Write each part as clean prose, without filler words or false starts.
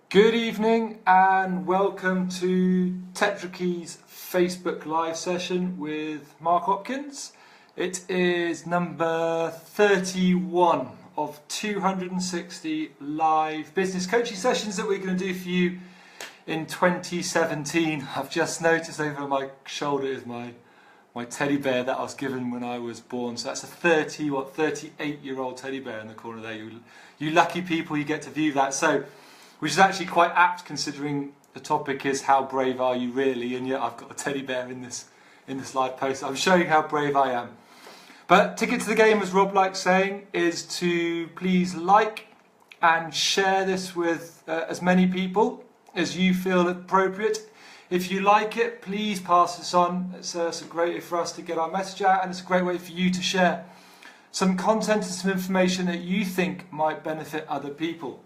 Good evening and welcome to Tetrakey's Facebook live session with Mark Hopkins. It is number 31 of 260 live business coaching sessions that we're going to do for you in 2017. I've just noticed over my shoulder is my teddy bear that I was given when I was born. So that's a 38-year-old teddy bear in the corner there. You lucky people, you get to view that. So, which is actually quite apt considering the topic is how brave are you really, and yet I've got a teddy bear in this live post. I'm showing how brave I am. But ticket to the game, as Rob likes saying, is to please like and share this with as many people as you feel appropriate. If you like it, please pass this on. It's a great way for us to get our message out, and it's a great way for you to share some content and some information that you think might benefit other people.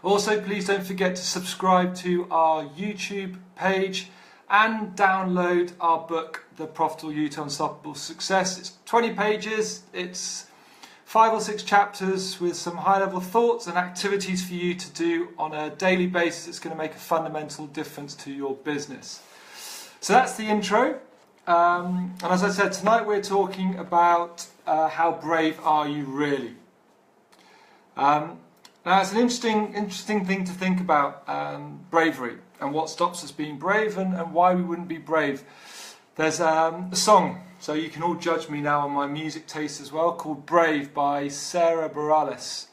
Also, please don't forget to subscribe to our YouTube page and download our book, The Profitable You to Unstoppable Success. It's 20 pages, it's 5 or 6 chapters with some high-level thoughts and activities for you to do on a daily basis. It's going to make a fundamental difference to your business. So that's the intro. And as I said, tonight we're talking about how brave are you really? Now it's an interesting thing to think about, bravery and what stops us being brave and why we wouldn't be brave. There's a song, so you can all judge me now on my music taste as well, called Brave by Sarah Bareilles.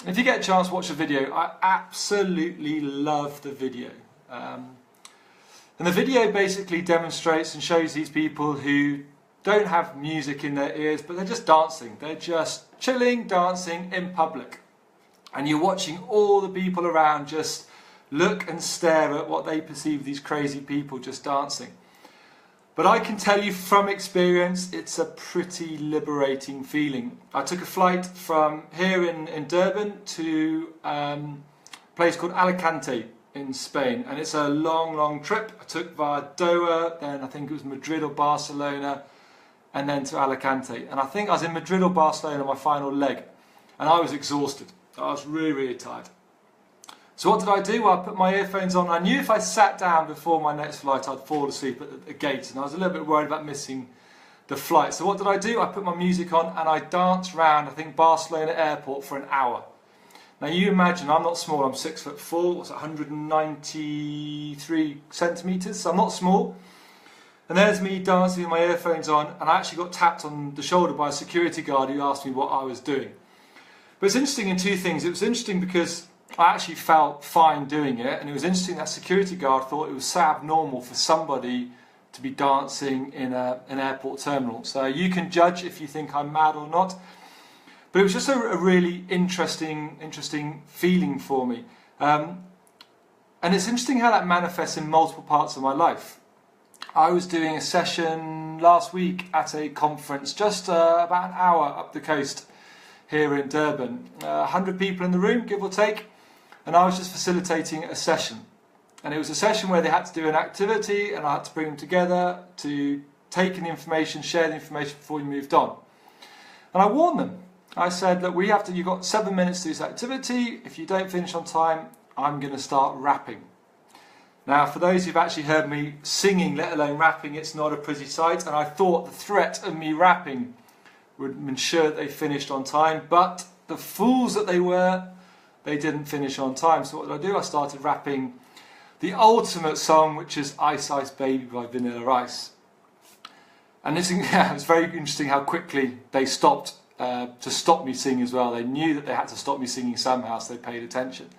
If you get a chance, watch the video. I absolutely love the video. And the video basically demonstrates and shows these people who don't have music in their ears, but they're just dancing. They're just chilling, dancing in public. And you're watching all the people around just look and stare at what they perceive these crazy people just dancing. But I can tell you from experience, it's a pretty liberating feeling. I took a flight from here in Durban to a place called Alicante in Spain. And it's a long trip. I took via Doha, then I think it was Madrid or Barcelona, and then to Alicante. And I think I was in Madrid or Barcelona on my final leg. And I was exhausted. I was really tired. So what did I do? Well, I put my earphones on. I knew if I sat down before my next flight I'd fall asleep at the gate, and I was a little bit worried about missing the flight. So what did I do? I put my music on and I danced around, I think, Barcelona airport for an hour. Now you imagine, I'm not small, I'm 6'4", what's 193 centimetres, so I'm not small. And there's me dancing with my earphones on, and I actually got tapped on the shoulder by a security guard who asked me what I was doing. But it's interesting in two things. It was interesting because I actually felt fine doing it, and it was interesting that security guard thought it was so abnormal for somebody to be dancing in an airport terminal. So you can judge if you think I'm mad or not. But it was just a really interesting feeling for me. And it's interesting how that manifests in multiple parts of my life. I was doing a session last week at a conference just about an hour up the coast here in Durban. 100 people in the room, give or take, and I was just facilitating a session. And it was a session where they had to do an activity, and I had to bring them together to take in the information, share the information before we moved on. And I warned them. I said, look, you've got 7 minutes to do this activity. If you don't finish on time, I'm going to start rapping. Now, for those who've actually heard me singing, let alone rapping, it's not a pretty sight, and I thought the threat of me rapping would ensure that they finished on time, but the fools that they were, they didn't finish on time. So what did I do? I started rapping the ultimate song, which is Ice Ice Baby by Vanilla Ice. And it's very interesting how quickly they stopped to stop me singing as well. They knew that they had to stop me singing somehow, so they paid attention.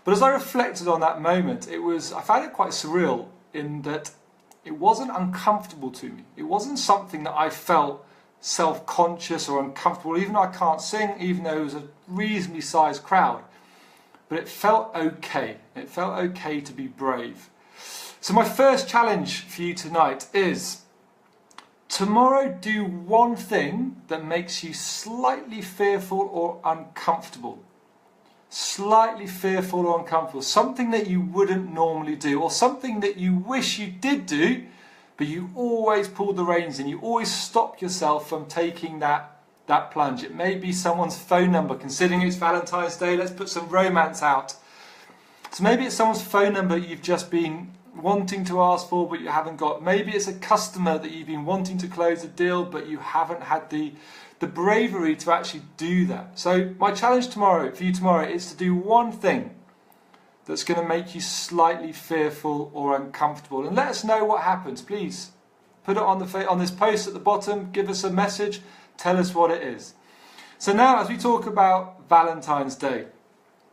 But as I reflected on that moment, I found it quite surreal in that it wasn't uncomfortable to me. It wasn't something that I felt self-conscious or uncomfortable, even though I can't sing, even though it was a reasonably sized crowd. But it felt okay. It felt okay to be brave. So my first challenge for you tonight is, tomorrow do one thing that makes you slightly fearful or uncomfortable. Slightly fearful or uncomfortable. Something that you wouldn't normally do, or something that you wish you did do, but you always pull the reins in. You always stop yourself from taking that plunge. It may be someone's phone number. Considering it's Valentine's Day, let's put some romance out So maybe it's someone's phone number you've just been wanting to ask for but you haven't got. Maybe it's a customer that you've been wanting to close a deal but you haven't had the bravery to actually do that. So my challenge for you tomorrow is to do one thing that's going to make you slightly fearful or uncomfortable, and let us know what happens. Please put it on this post at the bottom, give us a message, tell us what it is. So now, as we talk about Valentine's Day,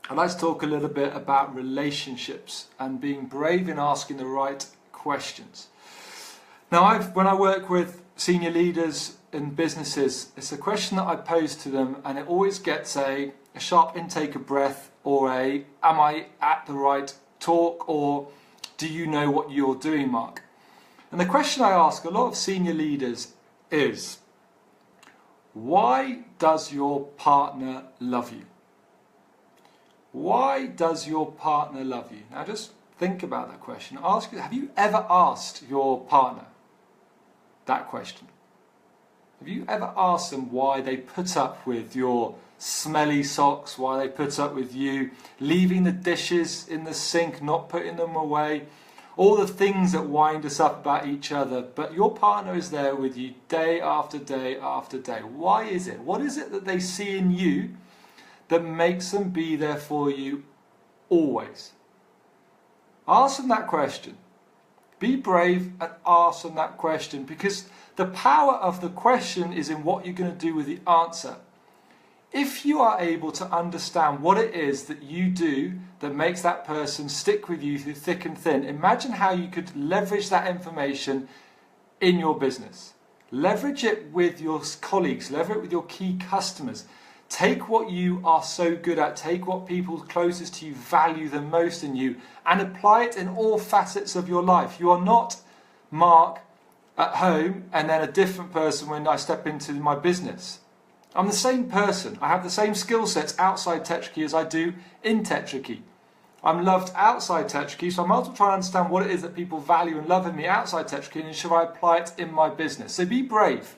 I'd like to talk a little bit about relationships and being brave in asking the right questions. Now, when I work with senior leaders in businesses, it's a question that I pose to them, and it always gets a sharp intake of breath, or am I at the right talk, or do you know what you're doing, Mark? And the question I ask a lot of senior leaders is, why does your partner love you? Why does your partner love you? Now just think about that question. Have you ever asked your partner that question? Have you ever asked them why they put up with your smelly socks, why they put up with you leaving the dishes in the sink, not putting them away, all the things that wind us up about each other, but your partner is there with you day after day after day? Why is it? What is it that they see in you that makes them be there for you always? Ask them that question. Be brave and ask them that question, because the power of the question is in what you're going to do with the answer. If you are able to understand what it is that you do that makes that person stick with you through thick and thin, imagine how you could leverage that information in your business. Leverage it with your colleagues, leverage it with your key customers. Take what you are so good at, take what people closest to you value the most in you, and apply it in all facets of your life. You are not Mark at home and then a different person when I step into my business. I'm the same person. I have the same skill sets outside Tetrakey as I do in Tetrakey. I'm loved outside Tetrakey, so I'm also trying to understand what it is that people value and love in me outside Tetrakey, and should I apply it in my business? So be brave.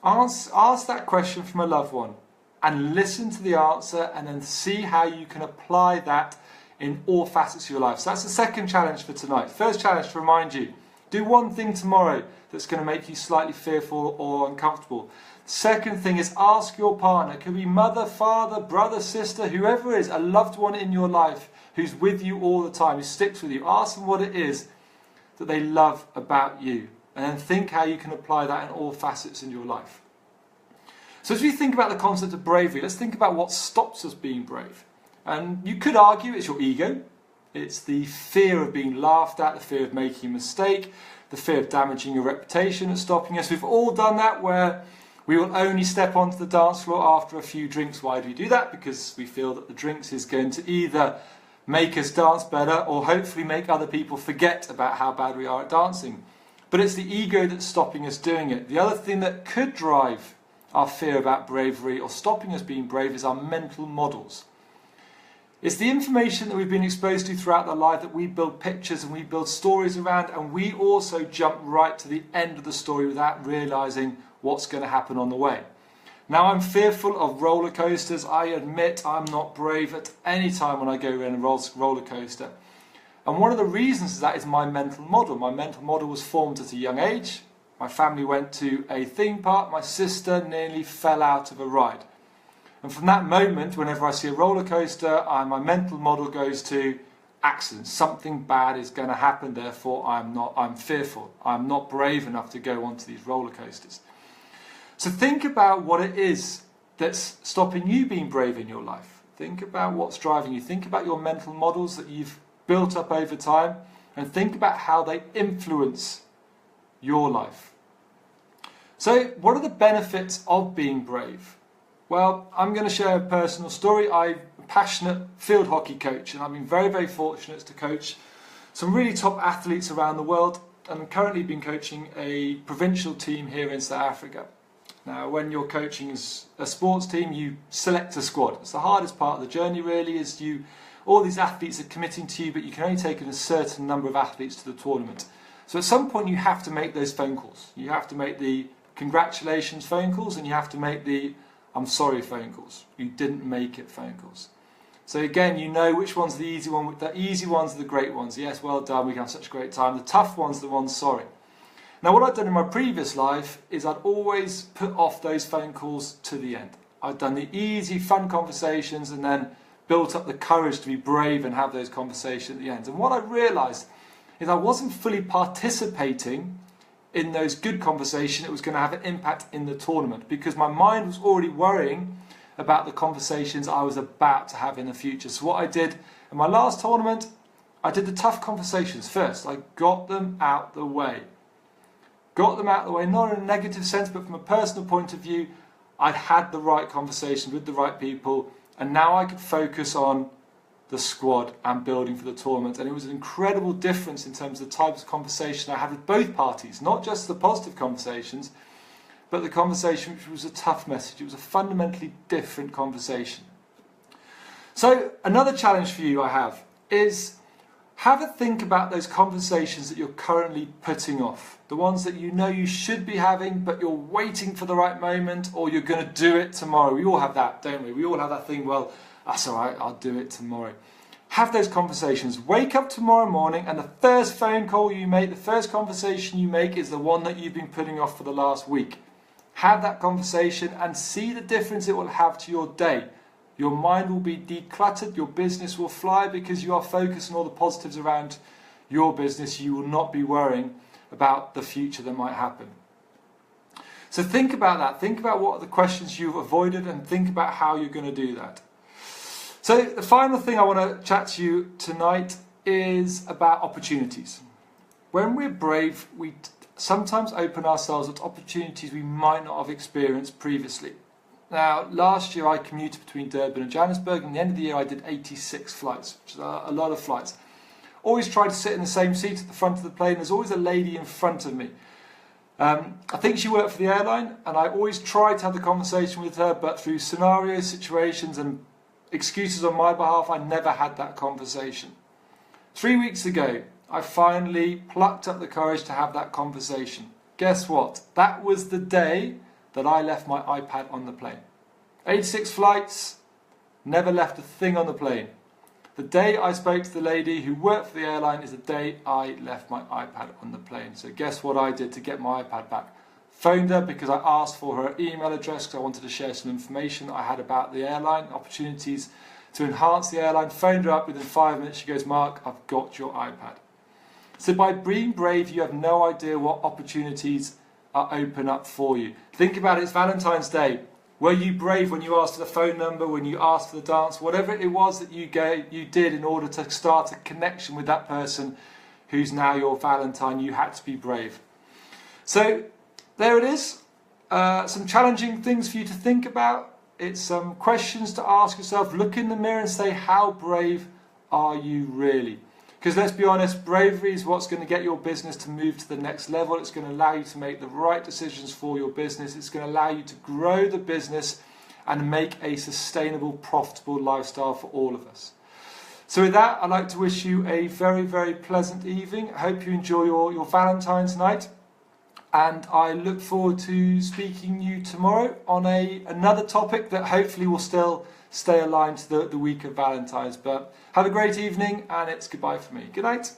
Ask that question from a loved one and listen to the answer, and then see how you can apply that in all facets of your life. So that's the second challenge for tonight. First challenge, to remind you, do one thing tomorrow that's going to make you slightly fearful or uncomfortable. Second thing is, ask your partner. It could be mother, father, brother, sister, whoever it is, a loved one in your life who's with you all the time, who sticks with you. Ask them what it is that they love about you, and then think how you can apply that in all facets in your life. So as we think about the concept of bravery, let's think about what stops us being brave. And you could argue it's your ego. It's the fear of being laughed at, the fear of making a mistake, the fear of damaging your reputation that's stopping us. We've all done that, where we will only step onto the dance floor after a few drinks. Why do we do that? Because we feel that the drinks is going to either make us dance better or hopefully make other people forget about how bad we are at dancing. But it's the ego that's stopping us doing it. The other thing that could drive our fear about bravery or stopping us being brave is our mental models. It's the information that we've been exposed to throughout our life that we build pictures and we build stories around, and we also jump right to the end of the story without realising what's going to happen on the way. Now, I'm fearful of roller coasters. I admit I'm not brave at any time when I go in a roller coaster. And one of the reasons for that is my mental model. My mental model was formed at a young age. My family went to a theme park. My sister nearly fell out of a ride. And from that moment, whenever I see a roller coaster, my mental model goes to accident. Something bad is going to happen, therefore I'm fearful. I'm not brave enough to go onto these roller coasters. So think about what it is that's stopping you being brave in your life. Think about what's driving you. Think about your mental models that you've built up over time, and think about how they influence your life. So what are the benefits of being brave? Well, I'm going to share a personal story. I'm a passionate field hockey coach, and I've been very, very fortunate to coach some really top athletes around the world, and I'm currently been coaching a provincial team here in South Africa. Now, when you're coaching a sports team, you select a squad. It's the hardest part of the journey, really, is all these athletes are committing to you, but you can only take in a certain number of athletes to the tournament. So at some point you have to make those phone calls. You have to make the congratulations phone calls, and you have to make the I'm sorry phone calls. You didn't make it phone calls. So again, you know which one's the easy one. The easy ones are the great ones. Yes, well done, we can have such a great time. The tough ones are the ones sorry. Now what I've done in my previous life is I'd always put off those phone calls to the end. I'd done the easy, fun conversations and then built up the courage to be brave and have those conversations at the end. And what I realised is I wasn't fully participating in those good conversations. It was going to have an impact in the tournament because my mind was already worrying about the conversations I was about to have in the future. So what I did in my last tournament, I did the tough conversations first. I got them out the way. Got them out the way, not in a negative sense, but from a personal point of view, I'd had the right conversation with the right people, and now I could focus on the squad and building for the tournament. And it was an incredible difference in terms of the types of conversation I had with both parties, not just the positive conversations, but the conversation which was a tough message. It was a fundamentally different conversation. So another challenge for you I have a think about those conversations that you're currently putting off. The ones that you know you should be having, but you're waiting for the right moment, or you're going to do it tomorrow. We all have that, don't we? We all have that thing, well, that's all right, I'll do it tomorrow. Have those conversations. Wake up tomorrow morning and the first phone call you make, the first conversation you make is the one that you've been putting off for the last week. Have that conversation and see the difference it will have to your day. Your mind will be decluttered, your business will fly because you are focused on all the positives around your business. You will not be worrying about the future that might happen. So think about that. Think about what are the questions you've avoided and think about how you're going to do that. So the final thing I want to chat to you tonight is about opportunities. When we're brave, we sometimes open ourselves up to opportunities we might not have experienced previously. Now, last year I commuted between Durban and Johannesburg, and at the end of the year I did 86 flights, which is a lot of flights. Always tried to sit in the same seat at the front of the plane. There's always a lady in front of me. I think she worked for the airline, and I always tried to have the conversation with her, but through scenarios, situations and excuses on my behalf, I never had that conversation. 3 weeks ago, I finally plucked up the courage to have that conversation. Guess what? That was the day that I left my iPad on the plane. 86 flights, never left a thing on the plane. The day I spoke to the lady who worked for the airline is the day I left my iPad on the plane. So guess what I did to get my iPad back? Phoned her because I asked for her email address because I wanted to share some information that I had about the airline, opportunities to enhance the airline. Phoned her up within 5 minutes. She goes, Mark, I've got your iPad. So by being brave, you have no idea what opportunities are open up for you. Think about it, it's Valentine's Day. Were you brave when you asked for the phone number, when you asked for the dance, whatever it was that you did in order to start a connection with that person who's now your Valentine? You had to be brave. So there it is. Some challenging things for you to think about. It's some questions to ask yourself. Look in the mirror and say, how brave are you really? Because let's be honest, bravery is what's going to get your business to move to the next level. It's going to allow you to make the right decisions for your business. It's going to allow you to grow the business and make a sustainable, profitable lifestyle for all of us. So with that, I'd like to wish you a very, very pleasant evening. I hope you enjoy your Valentine's night. And I look forward to speaking to you tomorrow on another topic that hopefully will still stay aligned to the week of Valentine's. But have a great evening, and it's goodbye for me. Good night.